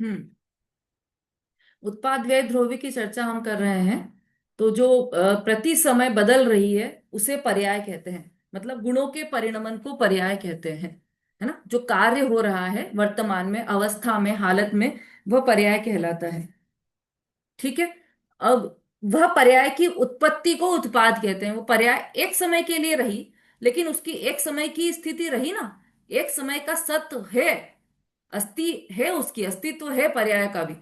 हम्म। उत्पाद व्यय द्रव्य की चर्चा हम कर रहे हैं। तो जो प्रति समय बदल रही है उसे पर्याय कहते हैं। मतलब गुणों के परिणमन को पर्याय कहते हैं। है ना, जो कार्य हो रहा है वर्तमान में, अवस्था में, हालत में, वह पर्याय कहलाता है। ठीक है। अब वह पर्याय की उत्पत्ति को उत्पाद कहते हैं। वो पर्याय एक समय के लिए रही, लेकिन उसकी एक समय की स्थिति रही ना, एक समय का सत्य है, अस्थि है, उसकी अस्तित्व है पर्याय का भी।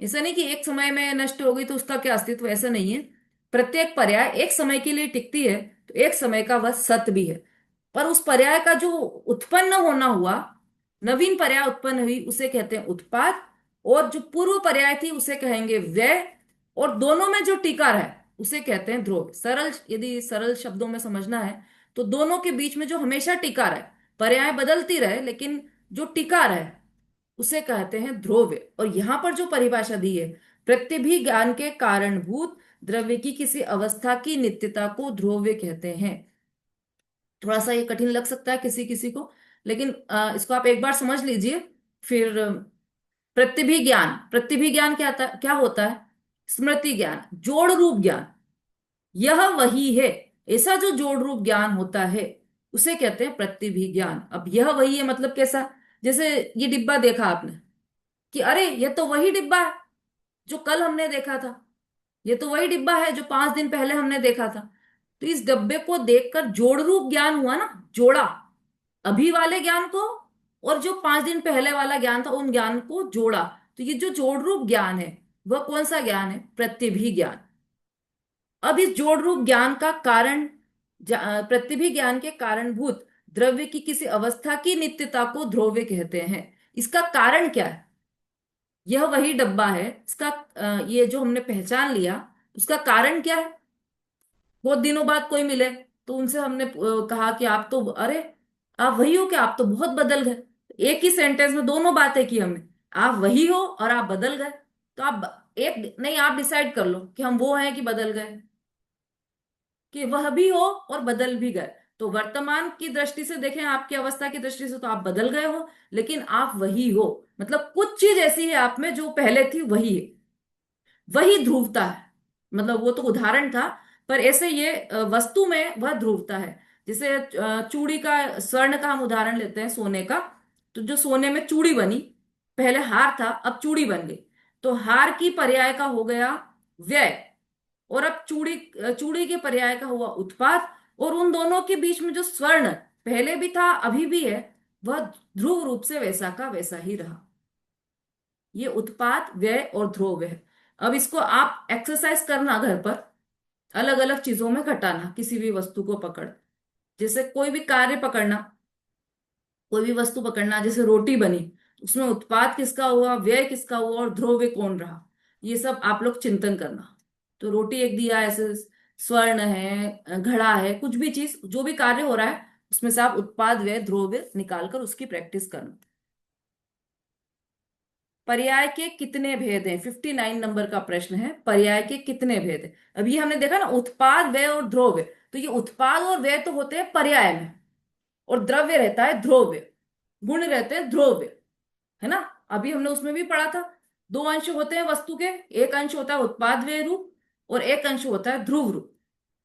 ऐसा नहीं कि एक समय में नष्ट हो गई तो उसका क्या अस्तित्व, ऐसा नहीं है। प्रत्येक पर्याय एक समय के लिए टिकती है, तो एक समय का वह सत्य भी है। पर उस पर्याय का जो उत्पन्न होना हुआ, नवीन पर्याय उत्पन्न हुई, उसे कहते हैं उत्पाद। और जो पूर्व पर्याय थी उसे कहेंगे व्यय। और दोनों में जो टिका है उसे कहते हैं ध्रुव। सरल, यदि सरल शब्दों में समझना है तो दोनों के बीच में जो हमेशा टिका रहे, पर्याय बदलती रहे लेकिन जो टिका रहे, उसे कहते हैं ध्रुव्य। और यहां पर जो परिभाषा दी है, प्रत्यभि ज्ञान के कारणभूत द्रव्य की किसी अवस्था की नित्यता को ध्रुव्य कहते हैं। थोड़ा सा ये कठिन लग सकता है किसी किसी को, लेकिन इसको आप एक बार समझ लीजिए। फिर प्रत्यभि ज्ञान, प्रत्यभि ज्ञान क्या होता है? स्मृति ज्ञान, जोड़ रूप ज्ञान, यह वही है। ऐसा जो जोड़ रूप ज्ञान होता है उसे कहते हैं प्रत्यभि ज्ञान। अब यह वही है मतलब कैसा? जैसे ये डिब्बा देखा आपने कि अरे ये तो वही डिब्बा है जो कल हमने देखा था, ये तो वही डिब्बा है जो 5 दिन पहले हमने देखा था। तो इस डब्बे को देखकर जोड़ रूप ज्ञान हुआ ना, जोड़ा अभी वाले ज्ञान को, और जो 5 दिन पहले वाला ज्ञान था उन ज्ञान को जोड़ा। तो ये जो जोड़ रूप ज्ञान है वह कौन सा ज्ञान है? प्रत्यभि ज्ञान। अब इस जोड़ रूप ज्ञान का कारण, प्रत्यभि ज्ञान के कारणभूत द्रव्य की किसी अवस्था की नित्यता को ध्रुव्य कहते हैं। इसका कारण क्या है? यह वही डब्बा है, इसका ये जो हमने पहचान लिया, उसका कारण क्या है? बहुत दिनों बाद कोई मिले तो उनसे हमने कहा कि आप तो, अरे आप वही हो क्या, आप तो बहुत बदल गए। एक ही सेंटेंस में दोनों बातें की हमने, आप वही हो और आप बदल गए। तो आप एक नहीं, आप डिसाइड कर लो कि हम वो हैं कि बदल गए, कि वह भी हो और बदल भी गए। तो वर्तमान की दृष्टि से देखें, आपकी अवस्था की दृष्टि से तो आप बदल गए हो, लेकिन आप वही हो। मतलब कुछ चीज ऐसी है आप में जो पहले थी वही है, वही ध्रुवता है। मतलब वो तो उदाहरण था, पर ऐसे ये वस्तु में वह ध्रुवता है। जैसे चूड़ी का, स्वर्ण का हम उदाहरण लेते हैं, सोने का। तो जो सोने में चूड़ी बनी, पहले हार था अब चूड़ी बन गई, तो हार की पर्याय का हो गया व्यय, और अब चूड़ी, चूड़ी के पर्याय का हुआ उत्पाद। और उन दोनों के बीच में जो स्वर्ण पहले भी था अभी भी है, वह ध्रुव रूप से वैसा का वैसा ही रहा। ये उत्पाद व्यय और ध्रुव है। अब इसको आप एक्सरसाइज करना घर पर, अलग अलग चीजों में घटाना, किसी भी वस्तु को पकड़, जैसे कोई भी कार्य पकड़ना, कोई भी वस्तु पकड़ना, जैसे रोटी बनी, उसमें उत्पाद किसका हुआ, व्यय किसका हुआ, और ध्रुव कौन रहा, ये सब आप लोग चिंतन करना। तो रोटी एक दिया, ऐसे स्वर्ण है, घड़ा है, कुछ भी चीज, जो भी कार्य हो रहा है उसमें से आप उत्पाद व्यय ध्रुव निकाल कर उसकी प्रैक्टिस करना। पर्याय के कितने भेद हैं? 59 नंबर का प्रश्न है, पर्याय के कितने भेद हैं। अभी हमने देखा ना, उत्पाद व्यय और ध्रुव। तो ये उत्पाद और व्यय तो होते हैं पर्याय में, और द्रव्य रहता है ध्रुव्य, गुण रहते हैं ध्रुव्य। है ना, अभी हमने उसमें भी पढ़ा था, दो अंश होते हैं वस्तु के, एक अंश होता है उत्पाद व्यय रूप और एक अंश होता है ध्रुव रूप।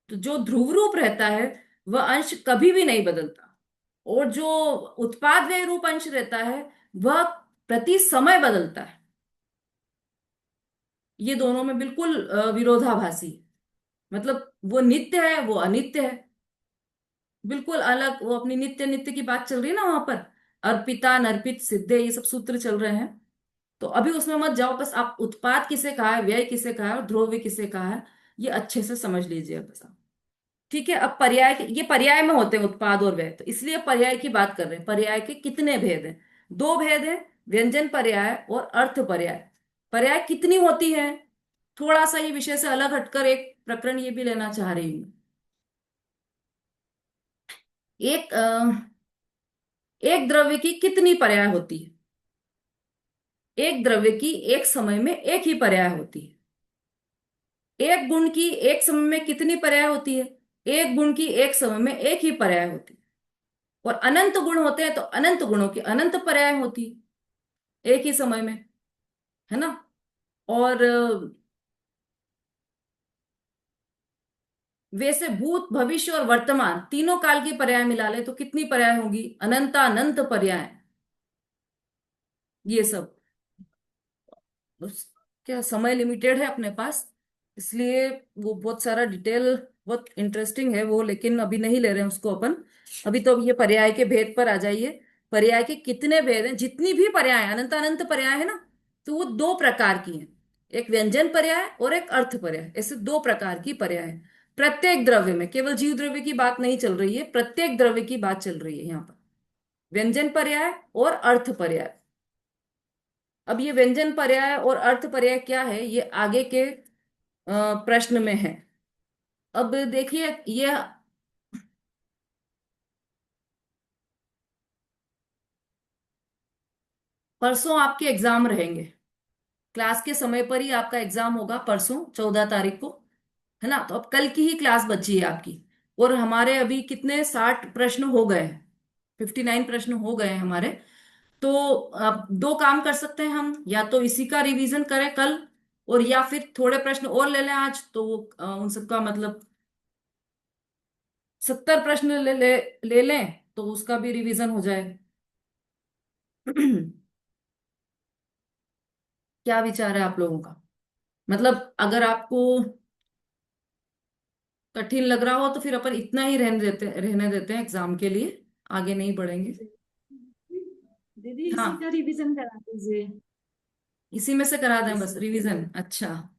तो जो ध्रुव रूप रहता है वह अंश कभी भी नहीं बदलता, और जो उत्पाद व्यय रूप अंश रहता है वह प्रति समय बदलता है। ये दोनों में बिल्कुल विरोधाभासी है। मतलब वो नित्य है, वो अनित्य है, बिल्कुल अलग। वो अपनी नित्य नित्य की बात चल रही है ना वहां पर, अर्पिता नर्पित सिद्धे, ये सब सूत्र चल रहे हैं। तो अभी उसमें मत जाओ, बस आप उत्पाद किसे कहा है, व्यय किसे कहा है और ध्रुव किसे कहा है, ये अच्छे से समझ लीजिए बस आप। ठीक है। अब पर्याय ये पर्याय में होते हैं उत्पाद और व्यय, तो इसलिए पर्याय की बात कर रहे हैं। पर्याय के कितने भेद हैं? दो भेद हैं, व्यंजन पर्याय और अर्थ पर्याय। पर्याय कितनी होती है? थोड़ा सा ये विषय से अलग हटकर एक प्रकरण ये भी लेना चाह रही हूँ। एक एक द्रव्य की कितनी पर्याय होती है? एक द्रव्य की एक समय में एक ही पर्याय होती है। एक गुण की एक समय में कितनी पर्याय होती है? एक गुण की एक समय में एक ही पर्याय होती है। और अनंत गुण होते हैं तो अनंत गुणों की अनंत पर्याय होती है एक ही समय में। है ना। और वैसे भूत भविष्य और वर्तमान तीनों काल की पर्याय मिला ले तो कितनी पर्याय होगी? अनंत अनंत पर्याय, ये सब। उस क्या समय लिमिटेड है अपने पास, इसलिए वो बहुत सारा डिटेल, बहुत इंटरेस्टिंग है वो, लेकिन अभी नहीं ले रहे हैं उसको अपन। अभी तो ये पर्याय के भेद पर आ जाइए। पर्याय के कितने भेद हैं? जितनी भी पर्याय हैं, अनंत अनंत पर्याय है ना, तो वो दो प्रकार की हैं। एक व्यंजन पर्याय और एक अर्थ पर्याय, ऐसे दो प्रकार की पर्याय हैं। प्रत्येक द्रव्य में, केवल जीव द्रव्य की बात नहीं चल रही है, प्रत्येक द्रव्य की बात चल रही है यहाँ पर। व्यंजन पर्याय और अर्थ पर्याय। अब ये व्यंजन पर्याय और अर्थ पर्याय क्या है, ये आगे के प्रश्न में है। अब देखिए ये, परसों आपके एग्जाम रहेंगे, क्लास के समय पर ही आपका एग्जाम होगा, परसों 14 तारीख को, है ना। तो अब कल की ही क्लास बची है आपकी। और हमारे अभी कितने, 60 प्रश्न हो गए हैं, 59 प्रश्न हो गए हैं हमारे। तो अब दो काम कर सकते हैं हम, या तो इसी का रिवीजन करें कल, और या फिर थोड़े प्रश्न और ले लें आज, तो वो उन सबका मतलब 70 प्रश्न ले लें, तो उसका भी रिवीजन हो जाए। क्या विचार है आप लोगों का? मतलब अगर आपको कठिन लग रहा हो तो फिर अपन इतना ही रहने देते हैं एग्जाम के लिए, आगे नहीं बढ़ेंगे। दीदी इसी हाँ, का रिवीजन करा दीजिए। इसी में से करा दें बस रिवीजन। अच्छा,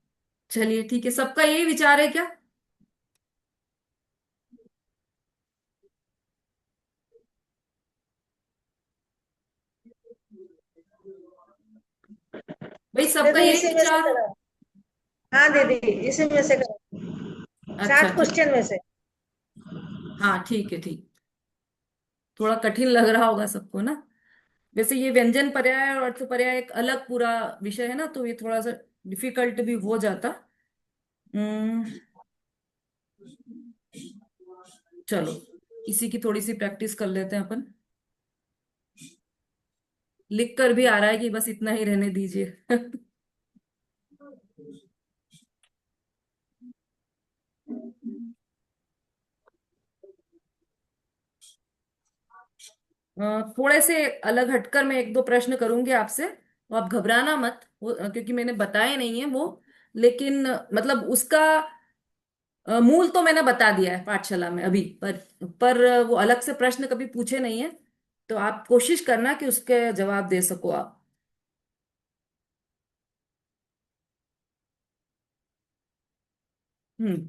चलिए ठीक है, सबका यही विचार है क्या? भाई सबका दीदी यही इसी में से विचार। करो। हाँ दीदी, इसी में से करो। अच्छा 60 क्वेश्चन में से। हाँ ठीक है, ठीक। थोड़ा कठिन लग रहा होगा सबको ना। वैसे ये व्यंजन पर्याय और अर्थ पर्याय एक अलग पूरा विषय है ना, तो ये थोड़ा सा डिफिकल्ट भी हो जाता। हम्म, चलो, इसी की थोड़ी सी प्रैक्टिस कर लेते हैं अपन। लिख कर भी आ रहा है कि बस इतना ही रहने दीजिए। थोड़े से अलग हटकर मैं एक दो प्रश्न करूंगी आपसे, तो आप घबराना मत क्योंकि मैंने बताए नहीं है वो। लेकिन मतलब उसका मूल तो मैंने बता दिया है पाठशाला में अभी, पर वो अलग से प्रश्न कभी पूछे नहीं है। तो आप कोशिश करना कि उसके जवाब दे सको आप। हम्म।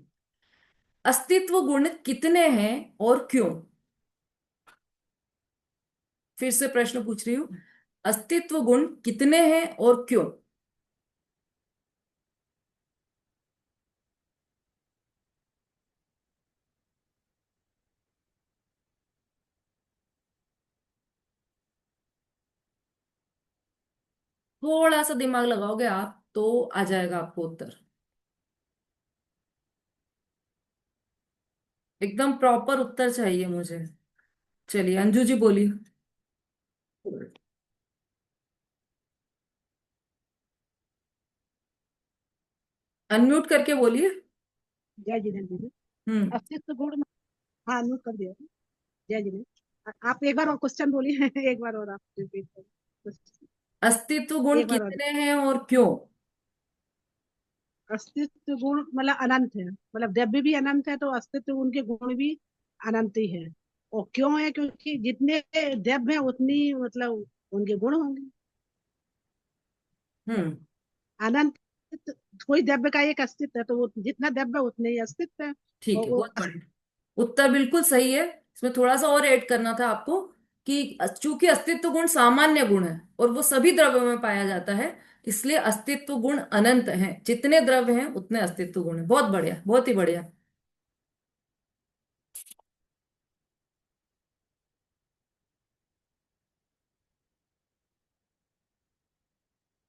अस्तित्व गुण कितने हैं और क्यों? फिर से प्रश्न पूछ रही हूँ, अस्तित्व गुण कितने हैं और क्यों? थोड़ा सा दिमाग लगाओगे आप तो आ जाएगा आपको उत्तर। एकदम प्रॉपर उत्तर चाहिए मुझे। चलिए अंजू जी बोलिए। अनम्यूट करके बोलिए। जय जिनेन्द्र दीदी। हम्म। अस्तित्व गुण। हाँ, नोट कर दिया। जय जिनेन्द्र, आप एक बार और क्वेश्चन बोलिए। एक बार और आप रिपीट करें। अस्तित्व गुण एक बार और। कितने हैं और क्यों? अस्तित्व गुण मतलब अनंत है, मतलब द्रव्य भी अनंत है तो अस्तित्व गुण के गुण भी अनंत ही है। और क्यों है? क्योंकि जितने द्रव्य है उतनी मतलब उनके गुण होंगे। हम्म। अनंत, कोई द्रव्य का एक अस्तित्व है तो वो जितना द्रव्य है उतने ही अस्तित्व है। ठीक और है, वो बहुत बढ़िया। उत्तर बिल्कुल सही है। इसमें थोड़ा सा और ऐड करना था आपको कि चूंकि अस्तित्व गुण सामान्य गुण है और वो सभी द्रव्यों में पाया जाता है, इसलिए अस्तित्व गुण अनंत हैं। जितने द्रव्य हैं उतने अस्तित्व गुण हैं। बहुत बढ़िया, बहुत ही बढ़िया।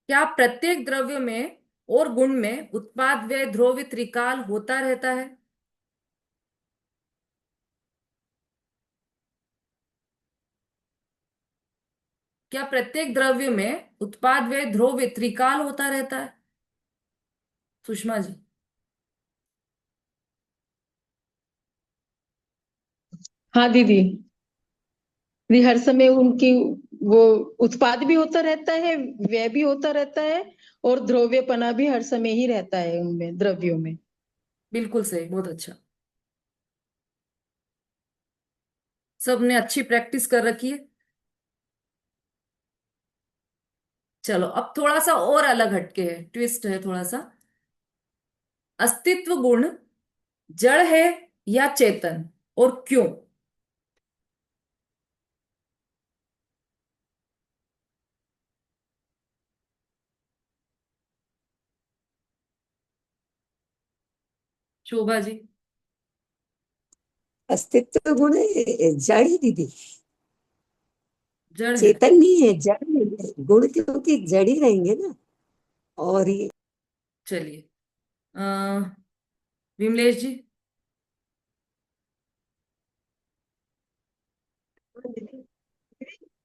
क्या प्रत्येक द्रव्य में और गुण में उत्पाद व्यय ध्रुव त्रिकाल होता रहता है? क्या प्रत्येक द्रव्य में उत्पाद व्यय ध्रुव त्रिकाल होता रहता है? सुषमा जी। हाँ दीदी। भी हर समय उनकी वो उत्पाद भी होता रहता है, व्यय भी होता रहता है, और द्रव्यपना भी हर समय ही रहता है उनमें, द्रव्यों में। बिल्कुल सही, बहुत अच्छा। सबने अच्छी प्रैक्टिस कर रखी है। चलो अब थोड़ा सा और अलग हटके है, ट्विस्ट है थोड़ा सा। अस्तित्व गुण जड़ है या चेतन, और क्यों? शोभा जी। अस्तित्व गुण जड़ है दीदी, जड़ है। चेतन नहीं है, जड़ नहीं है। गुण क्योंकि जड़ ही रहेंगे ना। और ये चलिए, विमलेश जी। दीदी,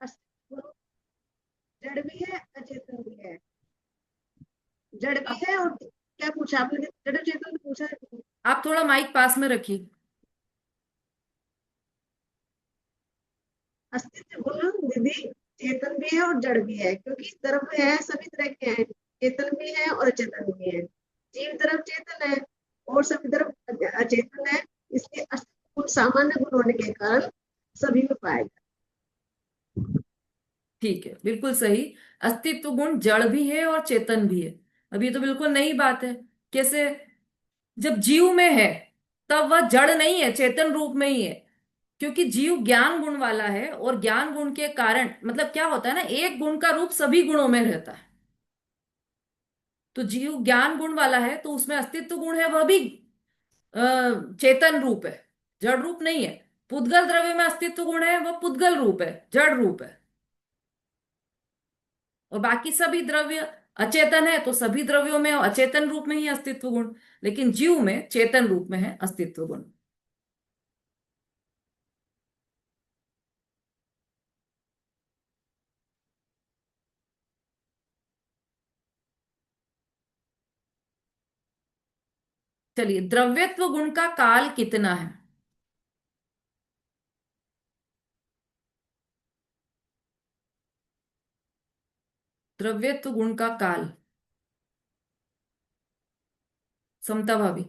अस्तित्व जड़ भी है, अचेतन भी है। जड़ भी है, और क्या पूछा आपने? जड़ चेतन पूछा है। आप थोड़ा माइक पास में रखिए। अस्तित्व गुण दीदी चेतन भी है और जड़ भी है, क्योंकि द्रव्य है, सभी तरह के हैं। चेतन भी है और अचेतन भी है। जीव द्रव्य चेतन है और सभी द्रव्य अचेतन है। इसलिए अस्तित्व गुण सामान्य गुण होने के कारण सभी में पाया जाता ठीक है, बिल्कुल सही। अस्तित्व गुण जड़ भी है और चेतन भी है। अब ये तो बिल्कुल नई बात है। कैसे? जब जीव में है तब वह जड़ नहीं है, चेतन रूप में ही है। क्योंकि जीव ज्ञान गुण वाला है, और ज्ञान गुण के कारण मतलब क्या होता है ना, एक गुण का रूप सभी गुणों में रहता है। तो जीव ज्ञान गुण वाला है, तो उसमें अस्तित्व गुण है, वह भी चेतन रूप है, जड़ रूप नहीं है। पुद्गल द्रव्य में अस्तित्व गुण है, वह पुद्गल रूप है, जड़ रूप है। और बाकी सभी द्रव्य अचेतन है, तो सभी द्रव्यों में अचेतन रूप में ही अस्तित्व गुण। लेकिन जीव में चेतन रूप में है अस्तित्व गुण। चलिए, द्रव्यत्व गुण का काल कितना है? द्रव्यत्व गुण का काल। समता भाभी।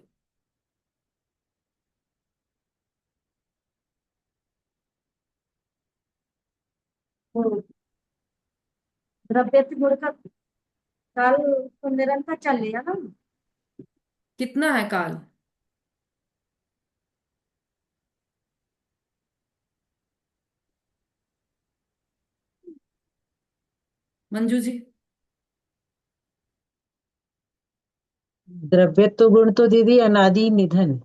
है। द्रव्यत्व गुण का काल तो निरंतर चलेगा ना। कितना है काल? मंजू जी। द्रव्यत्व गुण तो दीदी अनादि निधन।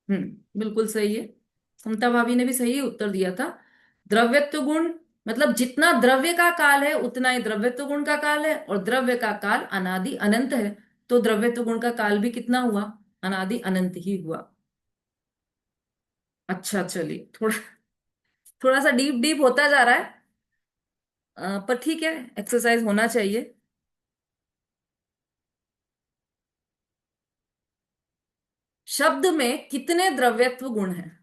बिल्कुल सही है। समता भाभी ने भी सही उत्तर दिया था। द्रव्यत्व गुण मतलब जितना द्रव्य का काल है उतना ही द्रव्यत्व गुण का काल है, और द्रव्य का काल अनादि अनंत है। तो द्रव्यत्व गुण का काल भी कितना हुआ? अनादि अनंत ही हुआ। अच्छा, चलिए, थोड़ा थोड़ा सा डीप डीप होता जा रहा है। पर ठीक है, एक्सरसाइज होना चाहिए। शब्द में कितने द्रव्यत्व गुण हैं?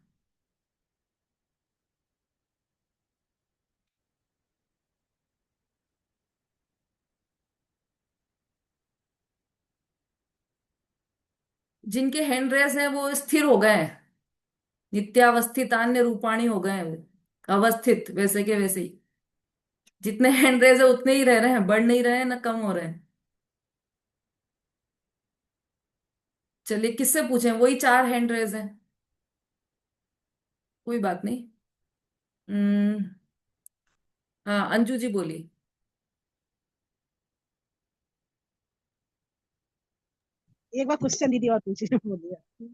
जिनके हैंड रेस हैं वो स्थिर हो गए हैं, नित्यावस्थित अन्य रूपाणी हो गए हैं वो, अवस्थित वैसे के वैसे ही। जितने हैंड रेस है उतने ही रह रहे हैं, बढ़ नहीं रहे हैं ना कम हो रहे हैं। चलिए, किससे पूछें? वही चार हैंड रेस हैं। कोई बात नहीं। हम्म। हाँ, अंजू जी बोलिए। एक बार क्वेश्चन दीदी और पूछिए, बोलिए।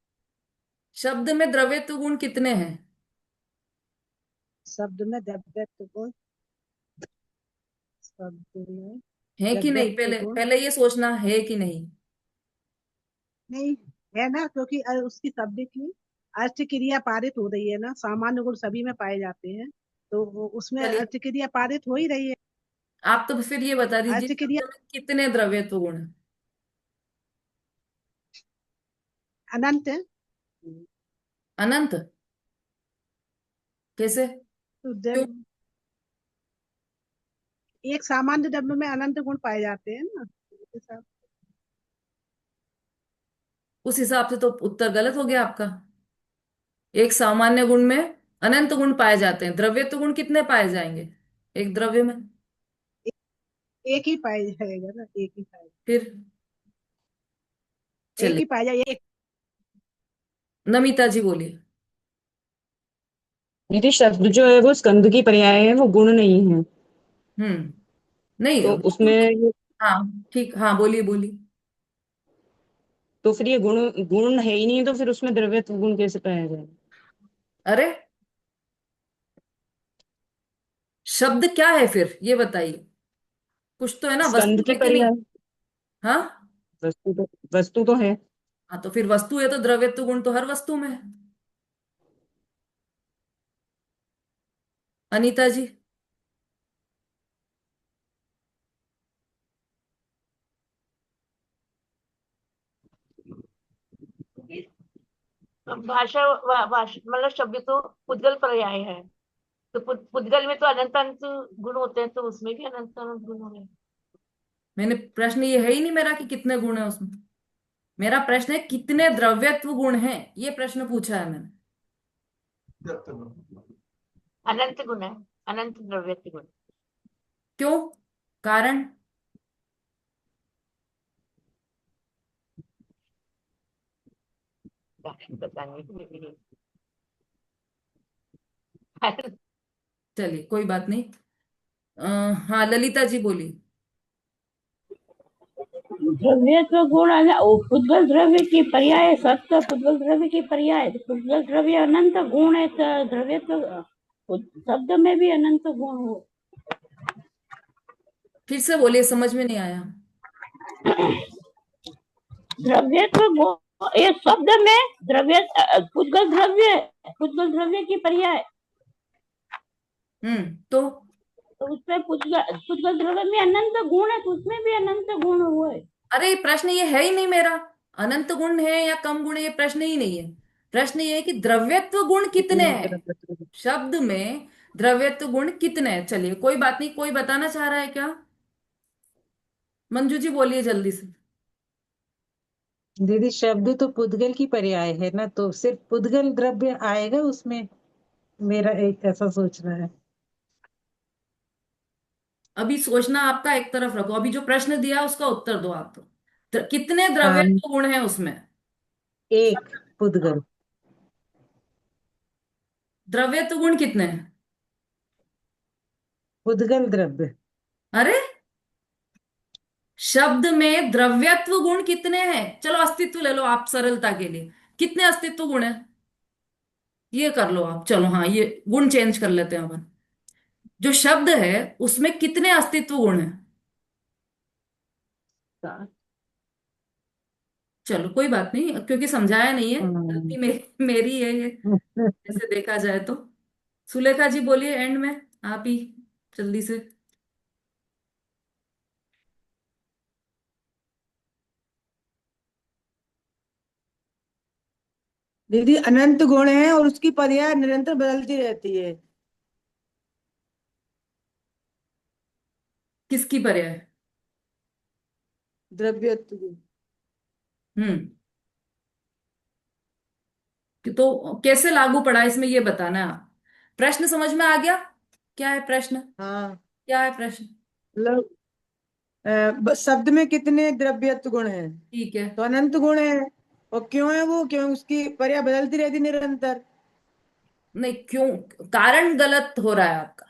शब्द में द्रव्यत्व गुण कितने हैं? शब्द में द्रव्यत्व गुण, शब्द में है कि नहीं? द्रव्यत्व पहले गुण पहले ये सोचना है कि नहीं। नहीं है ना, क्योंकि उसकी शब्द की अर्थ क्रिया पारित हो रही है ना। सामान्य गुण सभी में पाए जाते हैं, तो उसमें चलिए, अर्थ क्रिया पारित हो ही रही है। आप तो फिर ये बता दीजिए, अर्थ क्रिया शब्द में कितने द्रव्यत्व गुण हैं? अनंत। अनंत? कैसे? तो क्यों? एक सामान्य द्रव्य में अनंत गुण पाए जाते हैं ना, उस हिसाब उस हिसाब से तो उत्तर गलत हो गया आपका। एक सामान्य गुण में अनंत गुण पाए जाते हैं, द्रव्यत्व गुण कितने पाए जाएंगे एक द्रव्य में? एक ही पाया जाएगा ना, एक ही पाया, फिर एक चलिए, ही पाया जाएगा, एक। नमिता जी बोलिए। दीदी शब्द जो है वो स्कंद की पर्याय है, वो गुण नहीं है। हम्म। नहीं, तो गुण तो, उसमें हाँ ठीक, हाँ बोलिए बोलिए। तो फिर ये गुण गुण है ही नहीं, तो फिर उसमें द्रव्यत्व गुण कैसे पाया जाए? अरे, शब्द क्या है फिर ये बताइए, कुछ तो है ना, स्कंद वस्तु की है कि नहीं? पर्याय। हाँ। वस्तु तो है। हाँ, तो फिर वस्तु है तो द्रव्यत्व गुण तो हर वस्तु में है। अनीता जी। भाषा भाषा मतलब शब्द तो पुद्गल पर्याय है। तो पुद्गल में तो अनंत अनंत गुण होते हैं, तो उसमें भी अनंत अनंत गुण होंगे। मैंने प्रश्न ये है ही नहीं मेरा कि कितने गुण है उसमें। मेरा प्रश्न है कितने द्रव्यत्व गुण हैं, ये प्रश्न पूछा है मैंने। अनंत गुण है, अनंत द्रव्यत्व गुण। क्यों? कारण? बताएंगे। चलिए कोई बात नहीं। अ, हाँ ललिता जी बोलिए। द्रव्यत्व गुण पुद्गल द्रव्य की पर्याय सत्य, पुद्गल द्रव्य की पर्याय पुद्गल द्रव्य अनंत गुण है, तो द्रव्यत्व शब्द में भी अनंत गुण हो। फिर से बोलिए, समझ में नहीं आया। द्रव्यत्व ये शब्द में द्रव्य पुद्गल द्रव्य की पर्याय, तो तो उसमें पुद्गल द्रव्य में अनंत गुण है, तो उसमें भी अनंत गुण हुए। अरे प्रश्न ये है ही नहीं मेरा, अनंत गुण है या कम गुण है, ये प्रश्न ही नहीं है। प्रश्न ये है कि द्रव्यत्व गुण कितने कितने हैं, द्रव्यत्व गुण? शब्द में द्रव्यत्व गुण कितने हैं। चलिए कोई बात नहीं, कोई बताना चाह रहा है क्या? मंजू जी बोलिए जल्दी से। दीदी शब्द तो पुद्गल की पर्याय है ना, तो सिर्फ पुद्गल द्रव्य आएगा उसमें, मेरा एक ऐसा सोचना है। अभी सोचना आपका एक तरफ रखो, अभी जो प्रश्न दिया उसका उत्तर दो आप तो। कितने हाँ, द्रव्यत्व गुण हैं उसमें? एक पुद्गल। द्रव्यत्व गुण कितने हैं? पुद्गल द्रव्य। अरे, शब्द में द्रव्यत्व गुण कितने हैं? चलो अस्तित्व ले लो आप सरलता के लिए, कितने अस्तित्व गुण है ये कर लो आप। चलो हाँ, ये गुण चेंज कर लेते हैं अपन। जो शब्द है उसमें कितने अस्तित्व गुण है? चलो कोई बात नहीं, क्योंकि समझाया नहीं है, हम्म। गलती मेरी है ये, जैसे देखा जाए तो। सुलेखा जी बोलिए एंड में, आप ही जल्दी से। दीदी अनंत गुण है और उसकी पर्याय निरंतर बदलती रहती है। किसकी पर्याय? द्रव्यत्व की। हम्म। तो कैसे लागू पड़ा इसमें ये बताना है आप। प्रश्न समझ में आ गया? क्या है प्रश्न? हाँ, क्या है प्रश्न? मतलब शब्द में कितने द्रव्यत्व गुण है, ठीक है। तो अनंत गुण है। और क्यों है वो, क्यों उसकी पर्याय बदलती रहती निरंतर। नहीं, क्यों? कारण गलत हो रहा है आपका,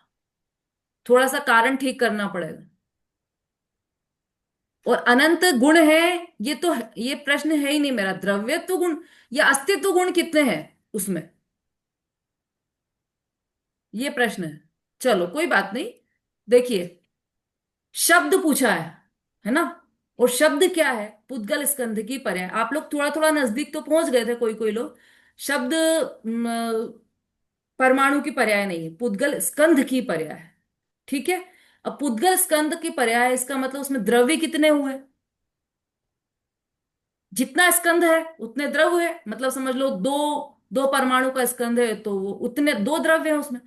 थोड़ा सा कारण ठीक करना पड़ेगा। और अनंत गुण है, ये तो ये प्रश्न है ही नहीं मेरा। द्रव्यत्व गुण या अस्तित्व गुण कितने हैं उसमें, ये प्रश्न है। चलो कोई बात नहीं। देखिए, शब्द पूछा है ना? और शब्द क्या है? पुद्गल स्कंध की पर्याय। आप लोग थोड़ा थोड़ा नजदीक तो पहुंच गए थे, कोई कोई लोग। शब्द परमाणु की पर्याय नहीं है, पुद्गल स्कंध की पर्याय है। ठीक है। अब पुद्गल स्कंध की पर्याय, इसका मतलब उसमें द्रव्य कितने हुए? जितना स्कंध है उतने द्रव्य है, मतलब समझ लो दो, दो परमाणु का स्कंध है तो वो उतने दो द्रव्य है उसमें।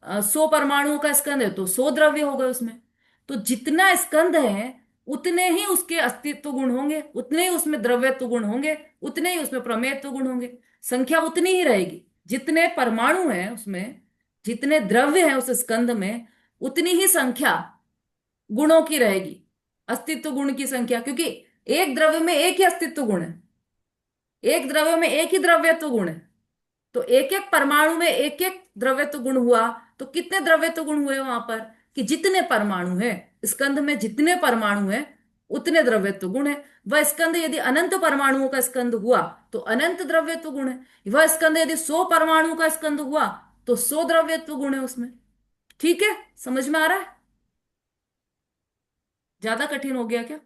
100 परमाणुओं का स्कंध है तो 100 द्रव्य हो गए उसमें। तो जितना स्कंध है उतने ही उसके अस्तित्व गुण होंगे, उतने ही उसमें द्रव्यत्व गुण होंगे, उतने ही उसमें प्रमेयत्व गुण होंगे। संख्या उतनी ही रहेगी, जितने परमाणु हैं उसमें, जितने द्रव्य हैं उस स्कंध में, उतनी ही संख्या गुणों की रहेगी, अस्तित्व गुण की संख्या। क्योंकि एक द्रव्य में एक ही अस्तित्व गुण है, एक द्रव्य में एक ही द्रव्यत्व गुण है। तो एक एक परमाणु में एक एक द्रव्यत्व गुण हुआ, तो कितने द्रव्यत्व गुण हुए वहां पर? कि जितने परमाणु है स्कंध में, जितने परमाणु है उतने द्रव्यत्व गुण है। वह स्कंध यदि अनंत परमाणुओं का स्कंध हुआ तो अनंत द्रव्यत्व गुण है। वह स्कंध यदि 100 परमाणु का स्कंध हुआ तो 100 द्रव्यत्व गुण है उसमें। ठीक है, समझ में आ रहा है? ज्यादा कठिन हो गया क्या?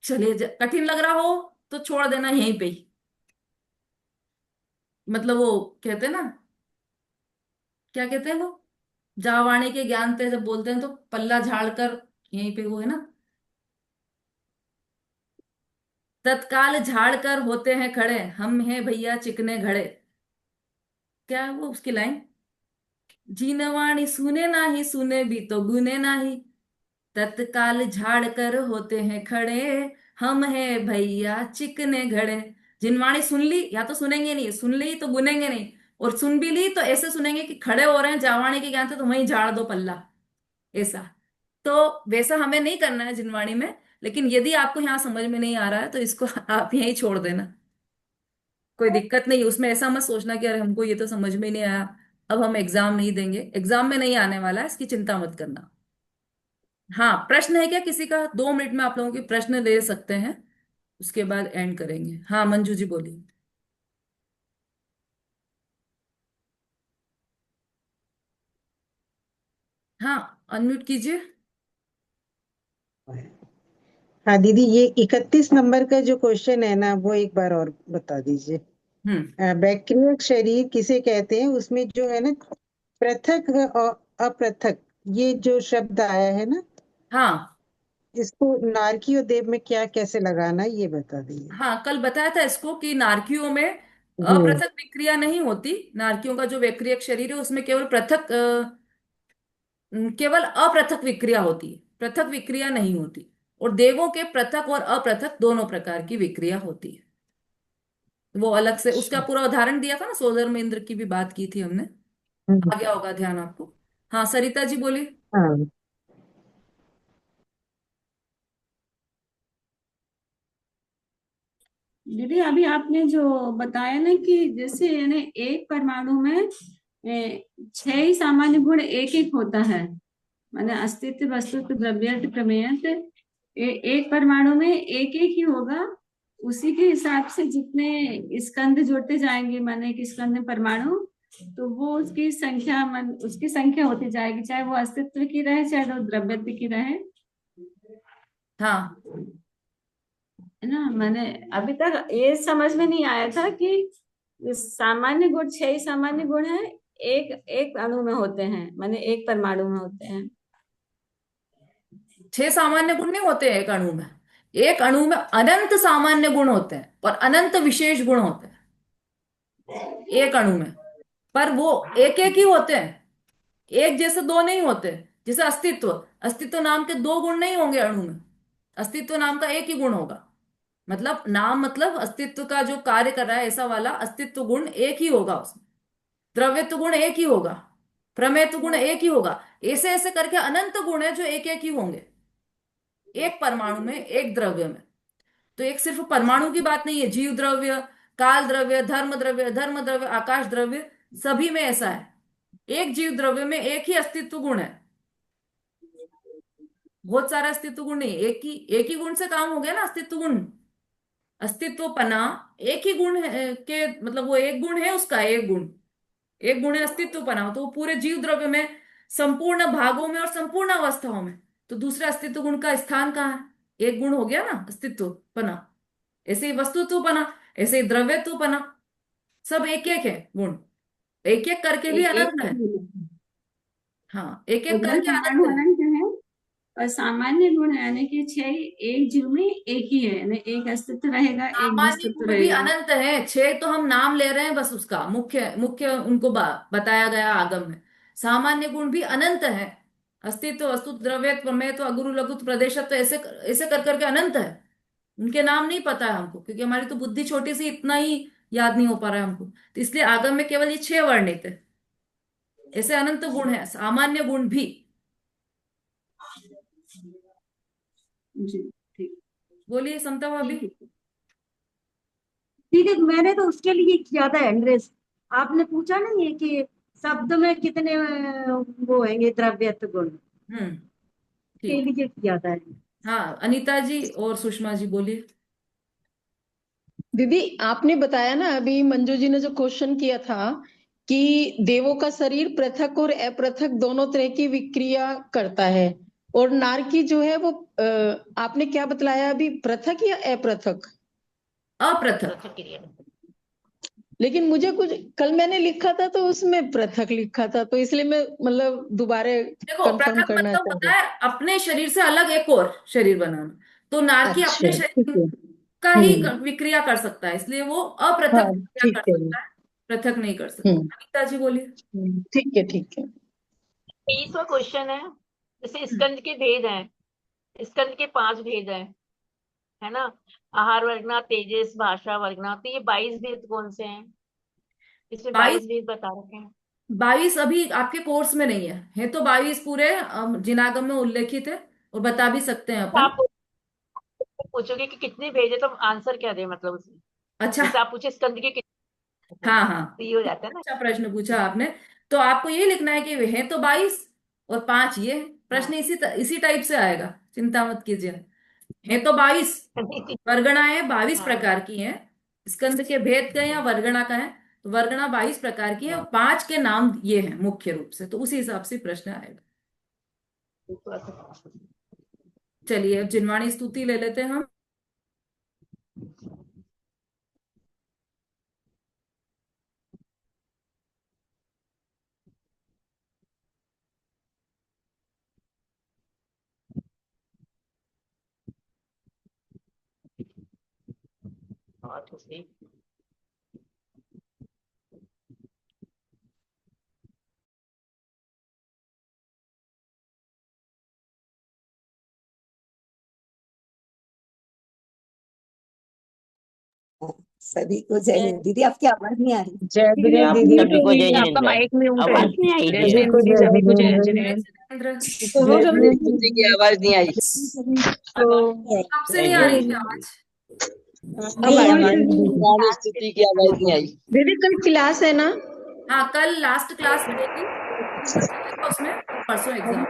चलिए, कठिन लग रहा हो तो छोड़ देना यहीं पे ही। मतलब वो कहते हैं ना, क्या कहते हैं वो, जावाणी के ज्ञान पे जब बोलते हैं तो पल्ला झाड़ कर, यहीं पे वो है ना, तत्काल झाड़ कर होते हैं खड़े, हम हैं भैया चिकने घड़े। क्या है वो उसकी लाइन? जीनवाणी सुने नाही, सुने भी तो गुने नाही, तत्काल झाड़ कर होते हैं खड़े, हम हैं भैया चिकने घड़े। जिनवाणी सुन ली, या तो सुनेंगे नहीं, सुन ली तो गुनेंगे नहीं, और सुन भी ली तो ऐसे सुनेंगे कि खड़े हो रहे हैं जावाणी के ज्ञान से, तो वहीं झाड़ दो पल्ला, ऐसा। तो वैसा हमें नहीं करना है जिनवाणी में। लेकिन यदि आपको यहाँ समझ में नहीं आ रहा है तो इसको आप यहीं छोड़ देना, कोई दिक्कत नहीं। उसमें ऐसा मत सोचना कि अरे हमको ये तो समझ में ही नहीं आया, अब हम एग्जाम नहीं देंगे। एग्जाम में नहीं आने वाला है, इसकी चिंता मत करना। हाँ, प्रश्न है क्या किसी का? 2 मिनट में आप लोगों के प्रश्न ले सकते हैं, उसके बाद एंड करेंगे। हाँ मंजू जी बोलिए। हाँ, अनम्यूट कीजिए। हाँ दीदी, ये 31 नंबर का जो क्वेश्चन है ना, वो एक बार और बता दीजिए। बैक्टीरियल शरीर किसे कहते हैं, उसमें जो है ना पृथक और अपृथक, ये जो शब्द आया है ना, हाँ इसको नारकी और देव में क्या कैसे लगाना है, ये बता दीजिए। हाँ, कल बताया था इसको कि नारकियों में हम्म। अपृथक विक्रिया नहीं होती। नारकियों का जो वैक्रियक शरीर है उसमें केवल पृथक केवल अपृथक विक्रिया होती है, पृथक विक्रिया नहीं होती। और देवों के पृथक और अपृथक दोनों प्रकार की विक्रिया होती है। वो अलग से उसका अच्छा। पूरा उदाहरण दिया था ना, सोलर में इंद्र की भी बात की थी हमने। हम्म। आ गया होगा ध्यान आपको। हाँ सरिता जी बोलिए। हाँ दीदी अभी आपने जो बताया ना कि जैसे यानी एक परमाणु में 6 ही सामान्य गुण एक एक होता है, माने अस्तित्व वस्तुत्व द्रव्यत्व प्रमेयत, एक परमाणु में एक एक ही होगा। उसी के हिसाब से जितने स्कंद जोड़ते जाएंगे, माने कि स्कंद में परमाणु, तो वो उसकी संख्या उसकी संख्या होती जाएगी, चाहे वो अस्तित्व की रहे चाहे वो द्रव्यत्व की रहे, हाँ है ना। मैंने अभी तक ये समझ में नहीं आया था कि सामान्य गुण 6 ही सामान्य गुण है, एक एक अणु में होते हैं, माने एक परमाणु में होते हैं। 6 सामान्य गुण नहीं होते हैं एक अणु में। एक अणु में अनंत सामान्य गुण होते हैं और अनंत विशेष गुण होते हैं एक अणु में। पर वो एक एक ही होते हैं, एक जैसे दो नहीं होते। जैसे अस्तित्व, अस्तित्व नाम के दो गुण नहीं होंगे अणु में, अस्तित्व नाम का एक ही गुण होगा। मतलब नाम, मतलब अस्तित्व का जो कार्य कर रहा है ऐसा वाला अस्तित्व गुण एक ही होगा उसमें। द्रव्यत्व गुण एक ही होगा, प्रमेयत्व गुण एक ही होगा। ऐसे ऐसे करके अनंत गुण है जो एक एक ही होंगे एक परमाणु में, एक द्रव्य में। तो एक सिर्फ परमाणु की बात नहीं है, जीव द्रव्य, काल द्रव्य, धर्म द्रव्य, आकाश द्रव्य, सभी में ऐसा है। एक जीव द्रव्य में एक ही अस्तित्व गुण है, बहुत सारे अस्तित्व गुण नहीं। एक ही गुण से काम हो गया ना अस्तित्व गुण। अस्तित्व पना एक ही गुण है के, मतलब वो एक गुण है उसका, एक गुण है अस्तित्व पना। तो वो पूरे जीव द्रव्य में संपूर्ण भागों में और संपूर्ण अवस्थाओं में। तो दूसरे अस्तित्व गुण का स्थान कहाँ है? एक गुण हो गया ना अस्तित्व पना। ऐसे ही वस्तुत्व पना, ऐसे ही द्रव्यत्व पना, सब एक एक है गुण, एक एक करके भी एक एक अनंत है। हाँ, एक एक उद्गल करके परमाणु अनंत है। अनंत है और सामान्य गुण यानी कि 6 एक जीव में एक ही है, यानी एक अस्तित्व रहेगा, एक सामान्य अस्तित्व गुण भी रहेगा। अनंत है, 6 तो हम नाम ले रहे हैं बस, उसका मुख्य मुख्य उनको बताया गया आगम में। सामान्य गुण भी अनंत है, अस्तित्व, वस्तु, द्रव्य, प्रमेय, तो अगुरु, लघु, प्रदेशत्व, ऐसे ऐसे कर करके अनंत है। उनके नाम नहीं पता है हमको, क्योंकि हमारी तो बुद्धि छोटी सी, इतना ही याद नहीं हो पा रहा है हमको, तो इसलिए आगम में केवल ये 6 वर्णित है। ऐसे अनंत गुण है, सामान्य गुण भी। जी ठीक। बोलिए समता भाभी। ठीक है, मैंने तो उसके लिए किया था एंड्रेस। आपने पूछा नहीं है कि शब्द में कितने वो होंगे द्रव्यत्व गुण, के ठीक। लिए किया था। हाँ, अनीता जी और सुषमा जी बोलिए। दीदी आपने बताया ना अभी, मंजू जी ने जो क्वेश्चन किया था कि देवों का शरीर पृथक और अपृथक दोनों तरह की विक्रिया करता है, और नार की जो है वो आपने क्या बतलाया अभी, पृथक या अपृथक? अपृथक। लेकिन मुझे कुछ कल मैंने लिखा था तो उसमें पृथक लिखा था, तो इसलिए मैं मतलब दोबारा देखो, कंफर्म पृथक करना मतलब चाह होता रही। है अपने शरीर से अलग एक और शरीर बनाना। तो नारकी अच्छा अपने ठीक शरीर है। का ही विक्रिया कर सकता है, इसलिए वो हाँ अपृथक विक्रिया ठीक कर है। सकता है, पृथक नहीं कर सकता। अनीता जी बोलिए। ठीक है ठीक है। 20वां क्वेश्चन है, जैसे स्कंद के भेद हैं, स्कंद के 5 भेद हैं, है ना, आहार वर्गना, तेजस, भाषा वर्गना, तो ये 22 भेद कौन से हैं? इसमें 22 22 भेद बता रखे हैं। 22 अभी आपके कोर्स में नहीं है तो 22 पूरे जिनागम में उल्लेखित है, और बता भी सकते हैं तो अपन। आप पूछोगे कि कितने भेद है, तो आंसर क्या दे, मतलब उसमें अच्छा। जैसे आप पूछे स्कंद के कितने, हाँ हाँ, तो ये हो जाता है ना। अच्छा प्रश्न पूछा आपने। तो आपको ये लिखना है कि वे हैं तो 22 और 5 ये हैं। हाँ। प्रश्न इसी टाइप से आएगा, चिंता मत कीजिए। है तो 22, वर्गणाएं 22 हाँ प्रकार की हैं। स्कंद के भेद का या वर्गणा का है, तो वर्गणा 22 प्रकार की है, और 5 के नाम ये हैं मुख्य रूप से, तो उसी हिसाब से प्रश्न आएगा। चलिए अब जिनवाणी स्तुति ले लेते हैं हम। हाँ तो सही। सभी को जय हिंद। दीदी आपकी आवाज नहीं आ रही। जय दीदी आप दीदी। म्यूट हो को गई जय है, आपका जिनेंद्र। माइक म्यूट है। आवाज नहीं आई जय थी। सभी को जिनेंद्र जी, जय सभी को जय जिनेंद्र। जिनेंद्र। जिनेंद्र, जय तो की आवाज नहीं आई। आपसे नहीं आ रही थी आवाज। अब आ रही है। जिनवाणी स्तुति की आवाज नहीं आई। दीदी कल क्लास है ना? हाँ, कल लास्ट क्लास रहेगी, उसमें, और परसों एग्जाम।